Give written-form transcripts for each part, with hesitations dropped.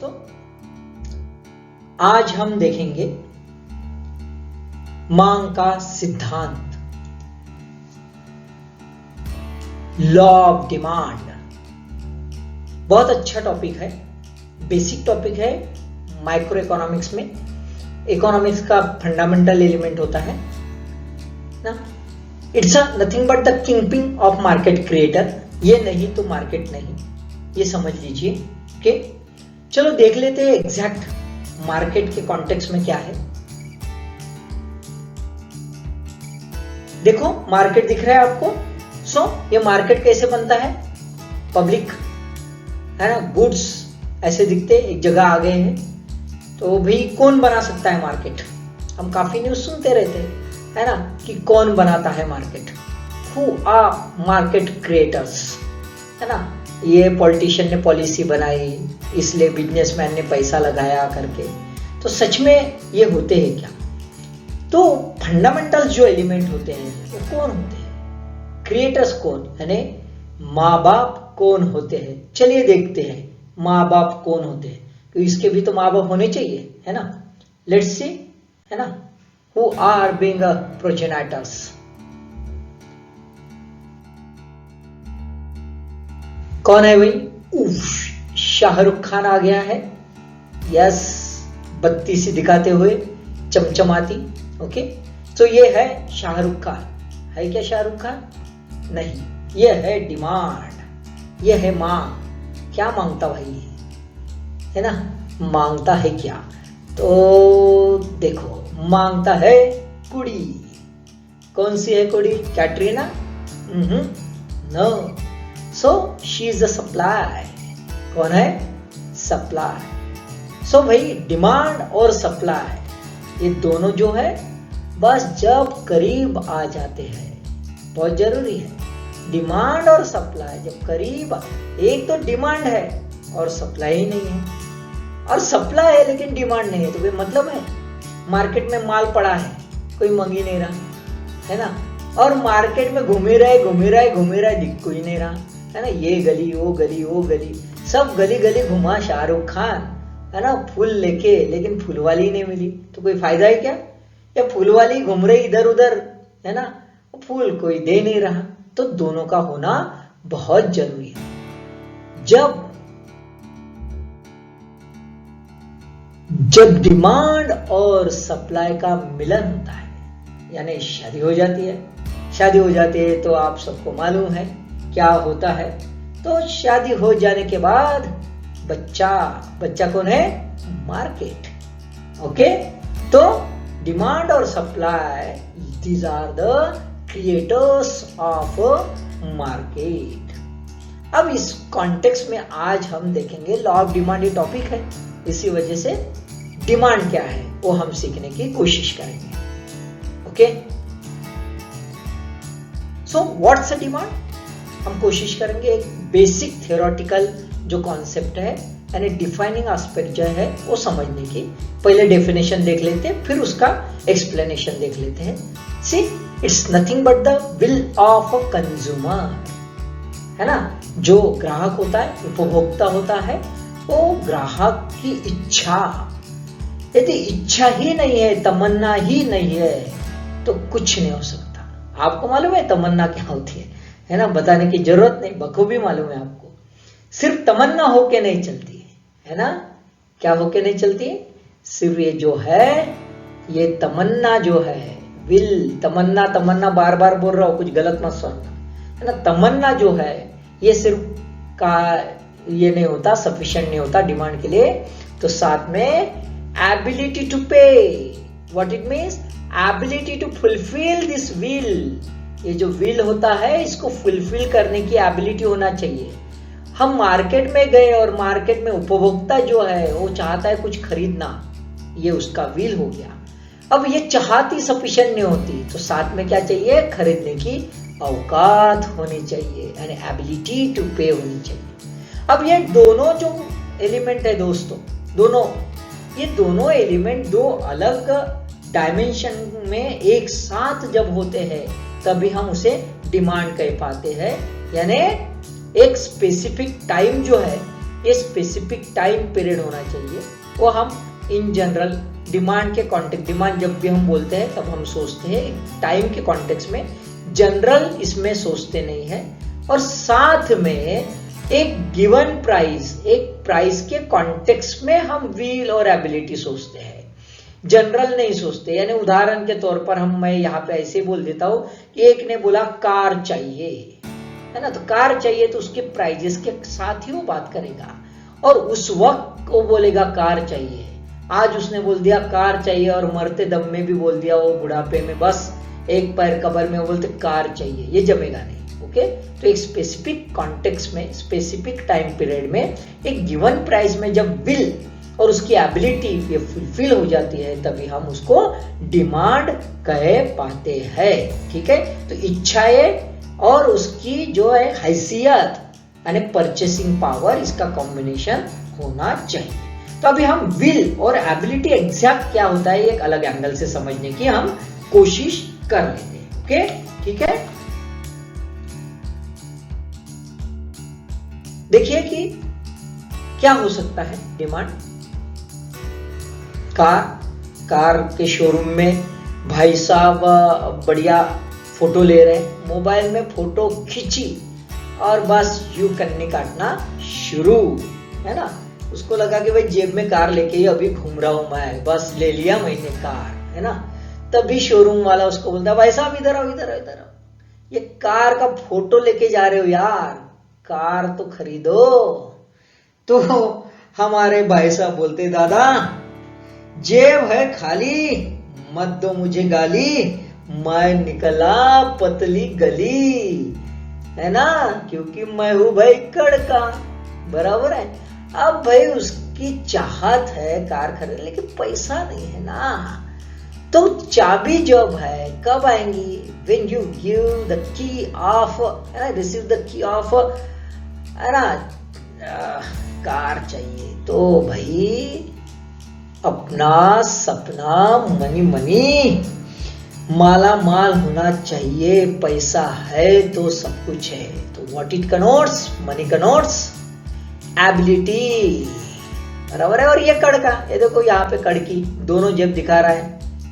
दोस्तों, आज हम देखेंगे मांग का सिद्धांत, लॉ ऑफ डिमांड। बहुत अच्छा टॉपिक है, बेसिक टॉपिक है माइक्रो इकोनॉमिक्स में। इकोनॉमिक्स का फंडामेंटल एलिमेंट होता है ना। It's nothing but the kingpin of market creator. ये नहीं तो मार्केट नहीं, ये समझ लीजिए। ओके, चलो देख लेते हैं एग्जैक्ट मार्केट के कॉन्टेक्स्ट में क्या है। देखो मार्केट दिख रहा है आपको। सो ये मार्केट कैसे बनता है? पब्लिक है ना, गुड्स ऐसे दिखते एक जगह आ गए हैं, तो भाई कौन बना सकता है मार्केट? हम काफी न्यूज सुनते रहते हैं है ना कि कौन बनाता है market. Who are market creators, है ना। ये पॉलिटिशियन ने पॉलिसी बनाई, इसलिए बिजनेसमैन ने पैसा लगाया करके। तो सच में ये होते हैं क्या? तो फंडामेंटल जो एलिमेंट होते हैं वो कौन होते हैं? क्रिएटर्स कौन, यानी माँ बाप कौन होते हैं? चलिए देखते हैं माँ बाप कौन होते हैं, क्योंकि इसके भी तो माँ बाप होने चाहिए, है ना। लेट्स सी, है ना, हु आर बीइंग प्रोजेनाइटर्स। कौन है भाई? शाहरुख खान आ गया है। यस, बत्ती सी दिखाते हुए चमचमाती। ओके, तो ये है शाहरुख खान। है क्या शाहरुख खान? नहीं, ये है डिमांड, ये है मांग। क्या मांगता भाई है ना, मांगता है क्या? तो देखो मांगता है कुड़ी। कौन सी है कुड़ी? Katrina? No. So she is the supply. कौन है? सप्लाई। सो भाई डिमांड और सप्लाई ये दोनों जो है बस जब करीब आ जाते हैं, बहुत जरूरी है। डिमांड और सप्लाई जब करीब, एक तो डिमांड है और सप्लाई ही नहीं है, और सप्लाई है लेकिन डिमांड नहीं है, तो भाई मतलब है मार्केट में माल पड़ा है, कोई मंग ही नहीं रहा, है ना। और मार्केट में घूम ही रहे दिख कोई नहीं रहा, है ना। ये गली वो गली वो गली, सब गली गली घुमा शाहरुख खान, है ना, फूल लेके, लेकिन फूल वाली नहीं मिली। तो कोई फायदा है क्या? या फूल वाली घूम रही इधर उधर, है ना, फूल कोई दे नहीं रहा। तो दोनों का होना बहुत जरूरी है। जब डिमांड और सप्लाई का मिलन होता है, यानी शादी हो जाती है। शादी हो जाती है तो आप सबको मालूम है क्या होता है। तो शादी हो जाने के बाद बच्चा कौन है? मार्केट। ओके, तो डिमांड और supply, these are the creators of market. अब इस कॉन्टेक्स्ट में आज हम देखेंगे लॉ ऑफ डिमांड, ये टॉपिक है, इसी वजह से डिमांड क्या है वो हम सीखने की कोशिश करेंगे। Okay, so what's a demand? हम कोशिश करेंगे एक बेसिक थियोरेटिकल जो कॉन्सेप्ट है, यानी डिफाइनिंग एस्पेक्ट जो है वो समझने की। पहले डेफिनेशन देख लेते हैं, फिर उसका एक्सप्लेनेशन देख लेते हैं। See, it's nothing but the will of a consumer, है ना। जो ग्राहक होता है, उपभोक्ता होता है, वो ग्राहक की इच्छा। यदि इच्छा ही नहीं है, तमन्ना ही नहीं है, तो कुछ नहीं हो सकता। आपको मालूम है तमन्ना क्या होती है ना, बताने की जरूरत नहीं, बखूबी मालूम है आपको। सिर्फ तमन्ना होके नहीं चलती है ना। क्या होके नहीं चलती? सिर्फ ये जो है, ये तमन्ना जो है, विल, तमन्ना बार बार बोल रहा हूं, कुछ गलत मत सुनना, है ना। तमन्ना जो है ये सिर्फ का ये नहीं होता, सफिशिएंट नहीं होता डिमांड के लिए। तो साथ में ability to pay, what it means, ability to fulfil this will. ये जो विल होता है, इसको फुलफिल करने की एबिलिटी होना चाहिए। हम मार्केट में गए और मार्केट में उपभोक्ता जो है वो चाहता है कुछ खरीदना, ये उसका विल हो गया। अब ये चाहती सफिशिएंट नहीं होती, तो साथ में क्या चाहिए? खरीदने की औकात होनी चाहिए, यानी एबिलिटी टू पे होनी चाहिए। अब ये दोनों जो एलिमेंट है दोस्तों, ये दोनों एलिमेंट दो अलग डायमेंशन में एक साथ जब होते हैं तभी हम उसे डिमांड कह पाते हैं। यानी एक स्पेसिफिक टाइम जो है ये स्पेसिफिक टाइम पीरियड होना चाहिए। वो हम इन जनरल डिमांड के कॉन्टेक्स्ट, डिमांड जब भी हम बोलते हैं तब हम सोचते हैं टाइम के कॉन्टेक्स्ट में, जनरल इसमें सोचते नहीं है। और साथ में एक गिवन प्राइस, एक प्राइस के कॉन्टेक्स्ट में हम विल और एबिलिटी सोचते हैं, जनरल नहीं सोचते। यानी उदाहरण के तौर पर मैं यहाँ पे ऐसे बोल देता हूँ कि एक ने बोला कार चाहिए, है ना, तो कार चाहिए तो उसके प्राइजेस के साथ ही वो बात करेगा और उस वक्त वो बोलेगा कार चाहिए। आज उसने बोल दिया कार चाहिए और मरते दम में भी बोल दिया, वो बुढ़ापे में बस एक पैर कब्र में बोलते कार चाहिए, ये जमेगा नहीं। ओके, तो एक स्पेसिफिक कॉन्टेक्स्ट में, स्पेसिफिक टाइम पीरियड में, एक गिवन प्राइस में जब विल और उसकी एबिलिटी ये फुलफिल हो जाती है तभी हम उसको डिमांड कह पाते हैं। ठीक है, तो इच्छाएं और उसकी जो है हैसियत यानी परचेसिंग पावर, इसका कॉम्बिनेशन होना चाहिए। तो अभी हम विल और एबिलिटी एग्जैक्ट क्या होता है एक अलग एंगल से समझने की हम कोशिश कर लेते हैं। ओके, ठीक है, देखिए कि क्या हो सकता है डिमांड। कार के शोरूम में भाई साहब बढ़िया फोटो ले रहे हैं, मोबाइल में फोटो खींची और बस यूं कन्नी काटना शुरू, है ना। उसको लगा कि भाई जेब में कार लेके ही अभी घूम रहा हूं मैं, बस ले लिया मैंने कार, है ना। तभी शोरूम वाला उसको बोलता है भाई साहब इधर आओ, इधर आओ, इधर आओ, ये कार का फोटो लेके जा रहे हो यार, कार तो खरीदो। तो हमारे भाई साहब बोलते दादा जेब है खाली, मत दो मुझे गाली, मैं निकला पतली गली, है ना, क्योंकि मैं हूं भाई कड़का, बराबर है। अब भाई उसकी चाहत है कार खरीदने, लेकिन पैसा नहीं है ना। तो चाबी जब है कब आएंगी, when you give the key of, receive the key of, है ना, कार चाहिए। तो भाई अपना सपना मनी मनी माला माल होना चाहिए, पैसा है तो सब कुछ है। तो व्हाट इट कनोट्स, मनी कनोट्स एबिलिटी, बराबर है। और ये कड़का, ये देखो यहाँ पे कड़की दोनों जेब दिखा रहा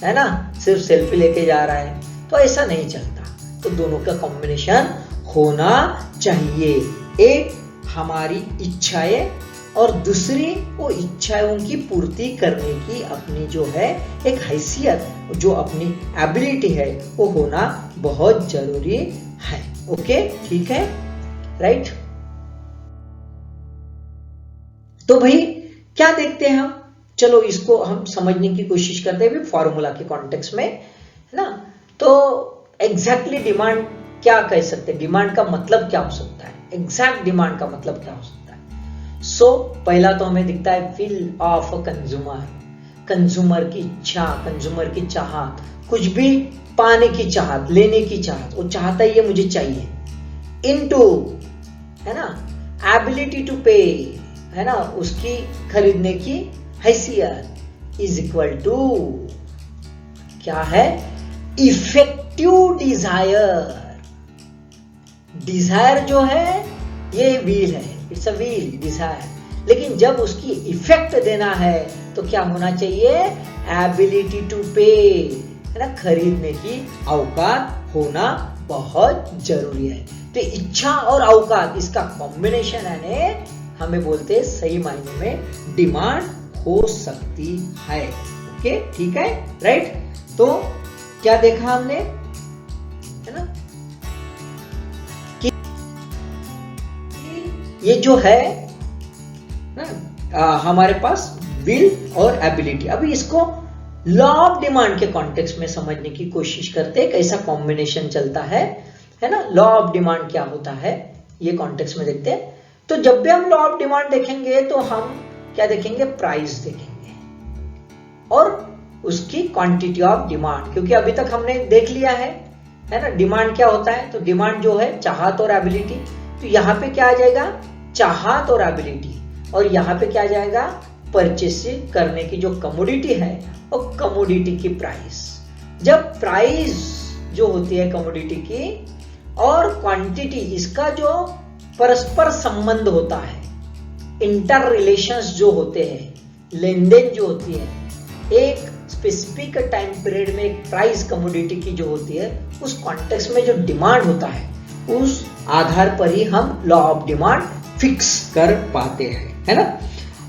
है ना, सिर्फ सेल्फी लेके जा रहा है, तो ऐसा नहीं चलता। तो दोनों का कॉम्बिनेशन होना चाहिए, एक हमारी इच्छाएं और दूसरी वो इच्छाओं की पूर्ति करने की अपनी जो है एक हैसियत, जो अपनी एबिलिटी है, वो होना बहुत जरूरी है। ओके, ठीक है, राइट। तो भाई क्या देखते हैं हम, चलो इसको हम समझने की कोशिश करते हैं फॉर्मूला के कॉन्टेक्स्ट में, है ना। तो एग्जैक्टली डिमांड क्या कह सकते हैं, डिमांड का मतलब क्या हो सकता है, एग्जैक्ट डिमांड का मतलब क्या हो सकता है। सो पहला तो हमें दिखता है will of a consumer, consumer की इच्छा, कंज्यूमर की चाहत, कुछ भी पाने की चाहत, लेने की चाहत, वो चाहता है ये मुझे चाहिए, इनटू, है ना, एबिलिटी टू पे, है ना, उसकी खरीदने की हैसियत, इज इक्वल टू क्या है, इफेक्टिव डिजायर। डिजायर जो है ये व्हील है, इट्स अ व्हील डिजायर, लेकिन जब उसकी इफेक्ट देना है तो क्या होना चाहिए, एबिलिटी टू पे, है ना, खरीदने की औकात होना बहुत जरूरी है। तो इच्छा और औकात, इसका कॉम्बिनेशन है, हमें बोलते हैं सही मायने में डिमांड हो सकती है। ओके, ठीक है, राइट। तो क्या देखा हमने, है ना, कि ये जो है ना, हमारे पास विल और एबिलिटी। अभी इसको लॉ ऑफ डिमांड के कॉन्टेक्स्ट में समझने की कोशिश करते हैं, कैसा कॉम्बिनेशन चलता है ना। लॉ ऑफ डिमांड क्या होता है ये कॉन्टेक्स्ट में देखते हैं। तो जब भी हम लॉ ऑफ डिमांड देखेंगे तो हम क्या देखेंगे, प्राइस देखेंगे और उसकी क्वांटिटी ऑफ डिमांड, क्योंकि अभी तक हमने देख लिया है ना, डिमांड क्या होता है। तो डिमांड जो है चाहत और एबिलिटी, तो यहाँ पे क्या आ जाएगा, चाहत और एबिलिटी, और यहाँ पे क्या आ जाएगा, परचेस करने की जो कमोडिटी है और कमोडिटी की प्राइस। जब प्राइस जो होती है कमोडिटी की और क्वांटिटी, इसका जो परस्पर संबंध होता है, इंटर रिलेशंस जो होते हैं, लेन देन जो होती है, एक स्पेसिफिक टाइम पीरियड में एक प्राइस कमोडिटी की जो होती है, उस कॉन्टेक्स्ट में जो डिमांड होता है उस आधार पर ही हम लॉ ऑफ डिमांड फिक्स कर पाते हैं, है ना।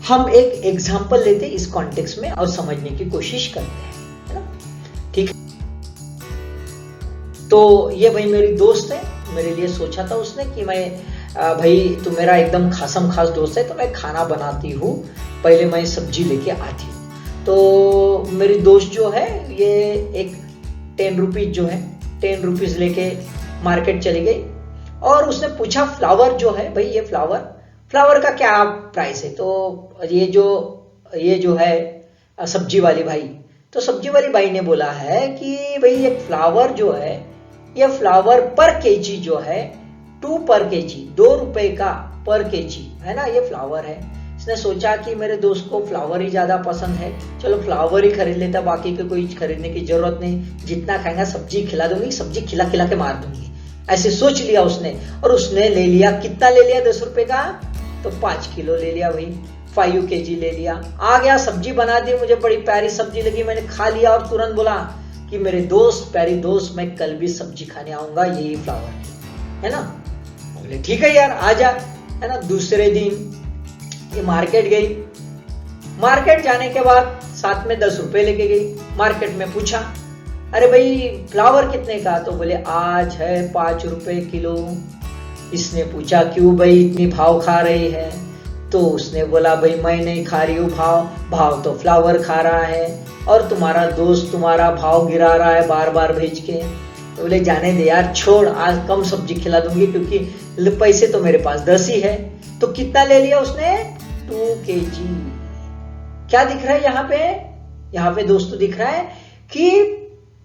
हम एक एग्जांपल लेते हैं इस कॉन्टेक्स्ट में और समझने की कोशिश करते हैं, है ना। ठीक है, तो ये भाई मेरी दोस्त है, मेरे लिए सोचा था उसने कि मैं भाई तू मेरा एकदम खासम खास दोस्त है तो मैं खाना बनाती हूँ, पहले मैं सब्जी लेके आती हूँ। तो मेरी दोस्त जो है ये एक 10 रुपीज जो है 10 रुपीज लेके मार्केट चली गई और उसने पूछा फ्लावर जो है, भाई ये फ्लावर का क्या प्राइस है। तो ये जो है सब्जी वाली भाई, तो सब्जी वाली भाई ने बोला है कि भाई ये फ्लावर जो है, ये फ्लावर पर केजी जो है 2 पर केजी, 2 रुपए का पर केजी है ना, ये फ्लावर है। इसने सोचा कि मेरे दोस्त को फ्लावर ही ज्यादा पसंद है, चलो फ्लावर ही खरीद लेता, बाकी के कोई खरीदने की जरूरत नहीं, जितना खाएगा सब्जी खिला दूंगी, सब्जी खिला खिला के मार दूंगी, ऐसे सोच लिया उसने। और उसने ले लिया, कितना ले लिया 10 रुपए का, तो 5 किलो ले लिया भाई, 5 केजी ले लिया। आ गया, सब्जी बना दी, मुझे बड़ी प्यारी सब्जी लगी, मैंने खा लिया और तुरंत बोला कि मेरे दोस्त, प्यारी दोस्त, मैं कल भी सब्जी खाने आऊंगा यही फ्लावर की, है ना। बोले ठीक है यार आ जा, है ना। दूसरे दिन ये मार्केट गई, मार्केट जाने के बाद साथ में 10 रुपए लेके गई। मार्केट में पूछा अरे भाई फ्लावर कितने का, तो बोले आज है 5 रुपए किलो। इसने पूछा क्यों भाई इतनी भाव खा रही है, तो उसने बोला भाई मैं नहीं खा रही हूँ भाव तो फ्लावर खा रहा है और तुम्हारा दोस्त तुम्हारा भाव गिरा रहा है बार बार भेज के। तो बोले जाने दे यार, छोड़, आज कम सब्जी खिला दूंगी क्योंकि पैसे तो मेरे पास 10 ही है। तो कितना ले लिया उसने, 2 केजी। क्या दिख रहा है यहाँ पे दोस्तों, दिख रहा है कि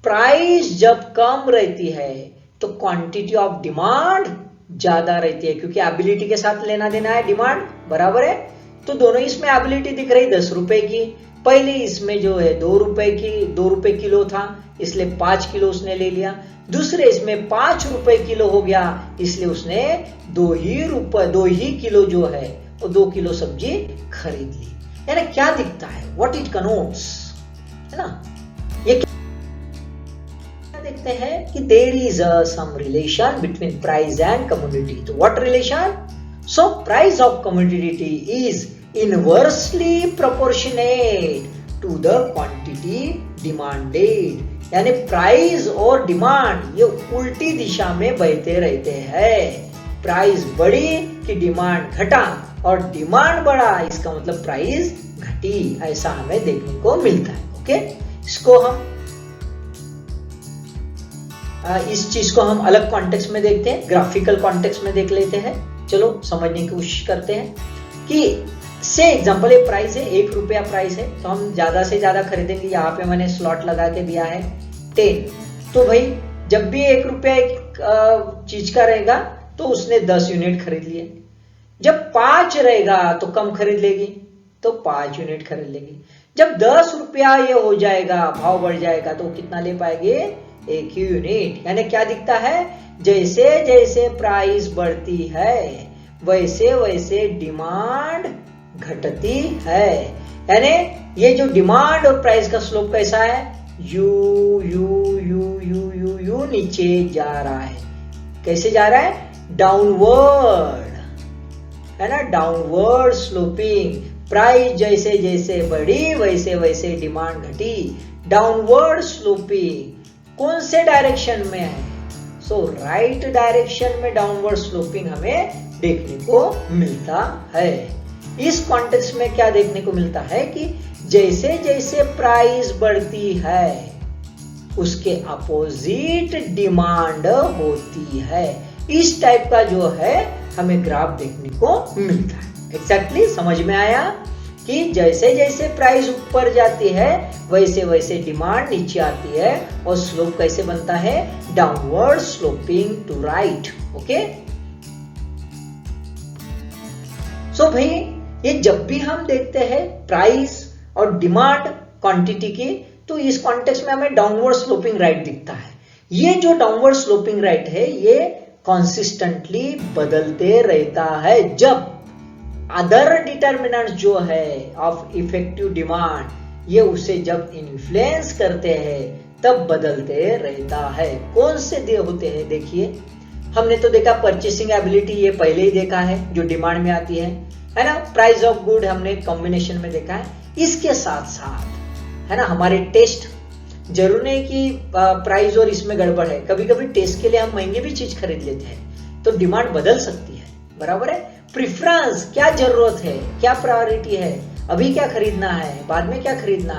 प्राइस जब कम रहती है तो क्वांटिटी ऑफ डिमांड ज्यादा रहती है, क्योंकि एबिलिटी के साथ लेना देना है, डिमांड बराबर है। तो दोनों इसमें एबिलिटी दिख रही 10 रुपए की, पहले इसमें जो है 2 रुपए किलो था इसलिए 5 किलो उसने ले लिया, दूसरे इसमें 5 रुपए किलो हो गया इसलिए उसने 2 ही किलो जो है वो 2 किलो सब्जी खरीद ली। यानी क्या दिखता है, व्हाट इट कनोट्स, है ना। ये क्या देखते हैं कि there is some relation between price and commodity. तो what relation, so price of commodity is inversely proportionate to the quantity demanded. यानी प्राइस और डिमांड ये उल्टी दिशा में बहते रहते हैं, प्राइस बढ़ी कि डिमांड घटा और डिमांड बढ़ा इसका मतलब प्राइस घटी, ऐसा हमें देखने को मिलता है। ओके, इसको हम इस चीज को हम अलग कॉन्टेक्स्ट में देखते हैं, ग्राफिकल कॉन्टेक्स्ट में देख लेते हैं। चलो समझने की कोशिश करते हैं कि से एग्जांपल एक प्राइस है, 1 रुपया प्राइस है, तो हम ज्यादा से ज्यादा खरीदेंगे। यहाँ पे मैंने स्लॉट लगा के दिया है 10, तो भाई जब भी 1 रुपया एक चीज का रहेगा तो उसने 10 यूनिट खरीद लिए। जब 5 रहेगा तो कम खरीद लेगी, तो 5 यूनिट खरीद लेगी। जब 10 रुपया ये हो जाएगा, भाव बढ़ जाएगा, तो कितना ले पाएंगे, 1 ही यूनिट। यानी क्या दिखता है, जैसे जैसे प्राइस बढ़ती है वैसे वैसे डिमांड घटती है। यानी ये जो डिमांड और प्राइस का स्लोप कैसा है, you you you you you you नीचे जा रहा है। कैसे जा रहा है, डाउनवर्ड, है ना, डाउनवर्ड स्लोपिंग। प्राइस जैसे जैसे बढ़ी वैसे वैसे डिमांड घटी, डाउनवर्ड स्लोपिंग। कौन से डायरेक्शन में है, सो राइट डायरेक्शन में डाउनवर्ड स्लोपिंग हमें देखने को मिलता है। इस कॉन्टेक्स्ट में क्या देखने को मिलता है कि जैसे जैसे प्राइस बढ़ती है उसके अपोजिट डिमांड होती है। इस टाइप का जो है हमें ग्राफ देखने को मिलता है। एग्जैक्टली समझ में आया कि जैसे जैसे प्राइस ऊपर जाती है वैसे वैसे डिमांड नीचे आती है और स्लोप कैसे बनता है, downward sloping to right. Okay, so भाई ये जब भी हम देखते हैं प्राइस और डिमांड क्वांटिटी की, तो इस कॉन्टेक्स्ट में हमें डाउनवर्ड स्लोपिंग राइट दिखता है। ये जो डाउनवर्ड स्लोपिंग राइट है ये कॉन्सिस्टेंटली बदलते रहता है। जब अदर डिटर्मिनेंट्स जो है ऑफ इफेक्टिव डिमांड, ये उसे जब इन्फ्लुएंस करते हैं तब बदलते रहता है। कौन से होते हैं? देखिए, हमने तो देखा परचेसिंग एबिलिटी, ये पहले ही देखा है, जो डिमांड में आती है ना। प्राइस ऑफ गुड हमने कॉम्बिनेशन में देखा है। इसके साथ साथ है ना हमारे टेस्ट, जरूर नहीं कि प्राइस और इसमें गड़बड़ है, कभी कभी टेस्ट के लिए हम महंगी भी चीज खरीद लेते हैं, तो डिमांड बदल सकती है, बराबर है। प्रिफरेंस, क्या जरूरत है, क्या प्रायोरिटी है, अभी क्या खरीदना है, बाद में क्या खरीदना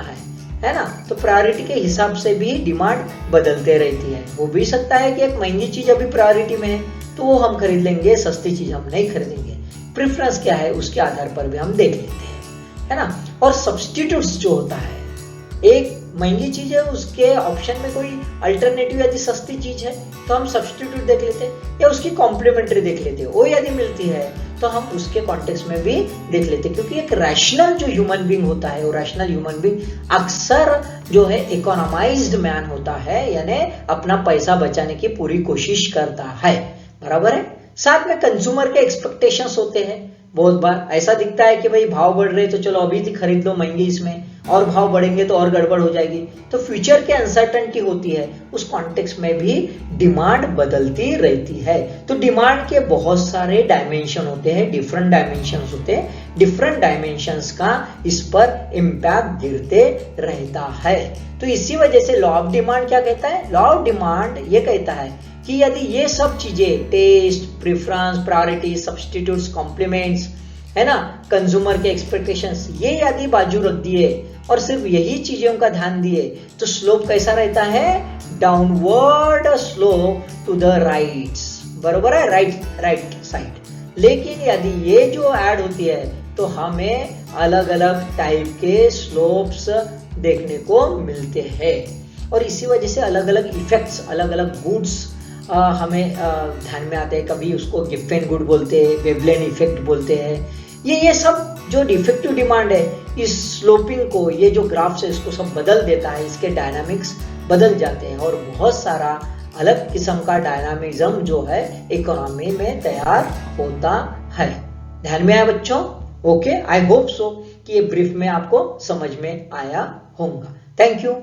है ना। तो प्रायोरिटी के हिसाब से भी डिमांड बदलते रहती है। वो भी सकता है कि एक महंगी चीज अभी प्रायोरिटी में है तो वो हम खरीद लेंगे, सस्ती चीज हम नहीं खरीदेंगे। प्रेफरेंस क्या है उसके आधार पर भी हम देख लेते हैं, है ना। और सब्स्टिट्यूट्स जो होता है, एक महंगी चीज है, उसके ऑप्शन में कोई अल्टरनेटिव यदि सस्ती चीज है तो हम सब्स्टिट्यूट देख लेते हैं, या उसकी कॉम्प्लीमेंट्री देख लेते हैं। वो यदि मिलती है तो हम उसके कॉन्टेक्स्ट में भी देख लेते हैं, क्योंकि एक रैशनल जो ह्यूमन बीइंग होता है, वो रैशनल ह्यूमन बीइंग अक्सर जो है इकोनॉमाइज्ड मैन होता है, यानी अपना पैसा बचाने की पूरी कोशिश करता है, बराबर है। साथ में कंज्यूमर के एक्सपेक्टेशंस होते हैं। बहुत बार ऐसा दिखता है कि भाई भाव बढ़ रहे तो चलो अभी खरीद लो महंगी, इसमें और भाव बढ़ेंगे तो और गड़बड़ हो जाएगी, तो फ्यूचर के अनसर्टेनिटी होती है, उस कॉन्टेक्स्ट में भी डिमांड बदलती रहती है। तो डिमांड के बहुत सारे डायमेंशन होते हैं, डिफरेंट डायमेंशंस होते हैं, डिफरेंट डायमेंशंस का इस पर इम्पैक्ट गिरते रहता है। तो इसी वजह से लॉ ऑफ डिमांड क्या कहता है? लॉ ऑफ डिमांड ये कहता है कि यदि ये सब चीजें, taste, preference, priority, substitutes, complements, है ना, कंज्यूमर के एक्सपेक्टेशंस, ये यदि बाजू रख दिए और सिर्फ यही चीजों का ध्यान दिए तो स्लोप कैसा रहता है? Downward slope to the rights, बरोबर है, राइट साइड। लेकिन यदि ये जो ऐड होती है तो हमें अलग अलग टाइप के स्लोप्स देखने को मिलते हैं, और इसी वजह से अलग अलग इफेक्ट्स, अलग अलग गुड्स हमें ध्यान में आते हैं। कभी उसको गिफ्ट गुड बोलते हैं, वेवलेन इफेक्ट बोलते हैं। ये सब जो डिफेक्टिव डिमांड है, इस स्लोपिंग को, ये जो ग्राफ्स है, इसको सब बदल देता है, इसके डायनामिक्स बदल जाते हैं, और बहुत सारा अलग किस्म का डायनामिज्म जो है इकोनॉमी में तैयार होता है। ध्यान में आया बच्चों? ओके, आई होप सो कि ये ब्रीफ में आपको समझ में आया होगा। Thank you.